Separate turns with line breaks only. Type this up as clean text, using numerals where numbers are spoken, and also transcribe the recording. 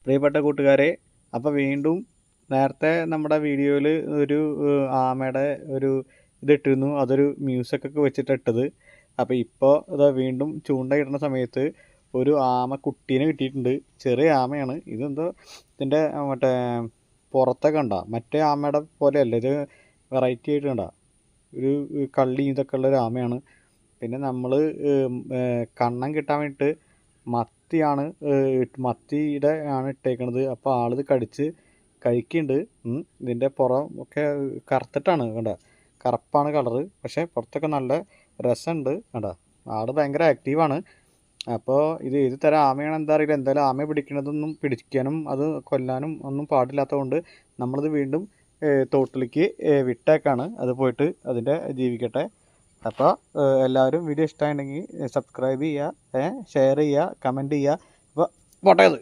പ്രിയപ്പെട്ട കൂട്ടുകാരെ, അപ്പോൾ വീണ്ടും നേരത്തെ നമ്മുടെ വീഡിയോയിൽ ഒരു ആമയുടെ ഒരു ഇതിട്ടിരുന്നു. അതൊരു മ്യൂസിക്കൊക്കെ വെച്ചിട്ട് ഇട്ടത്. അപ്പോൾ ഇപ്പോൾ ഇതാ വീണ്ടും ചൂണ്ടയിടുന്ന സമയത്ത് ഒരു ആമ കുട്ടീനെ കിട്ടിയിട്ടുണ്ട്. ചെറിയ ആമയാണ്. ഇതെന്തോ ഇതിൻ്റെ മറ്റേ പുറത്തൊക്കെ ഉണ്ടാ മറ്റേ ആമയുടെ പോലെയല്ല, ഇത് വെറൈറ്റി ആയിട്ട് കണ്ടാ ഒരു കള്ളി ഇതൊക്കെ ഉള്ളൊരു ആമയാണ്. പിന്നെ നമ്മൾ കണ്ണം കിട്ടാൻ വേണ്ടിയിട്ട് മത്തിയാണ് മത്തിയുടെ ആണ് ഇട്ടേക്കണത്. അപ്പോൾ ആളിത് കടിച്ച് കഴിക്കുന്നുണ്ട്. ഇതിൻ്റെ പുറം ഒക്കെ കറുത്തിട്ടാണ് കണ്ട, കറുപ്പാണ് കളറ്, പക്ഷേ പുറത്തൊക്കെ നല്ല രസമുണ്ട് കണ്ട. ആൾ ഭയങ്കര ആക്റ്റീവാണ്. അപ്പോൾ ഇത് ഏത് തരം ആമയാണ് എന്താ അറിയില്ല. എന്തായാലും ആമയെ പിടിക്കണതൊന്നും പിടിക്കാനും അത് കൊല്ലാനും ഒന്നും പാടില്ലാത്തതുകൊണ്ട് നമ്മളിത് വീണ്ടും തോട്ടിലേക്ക് വിട്ടേക്കാണ്. അത് പോയിട്ട് അതിൻ്റെ ജീവിക്കട്ടെ. അപ്പോൾ എല്ലാവരും വീഡിയോ ഇഷ്ടമായിട്ടുണ്ടെങ്കിൽ സബ്സ്ക്രൈബ് ചെയ്യുക, ഷെയർ ചെയ്യുക, കമൻറ്റ് ചെയ്യുക. അപ്പോൾ പോട്ടേത്.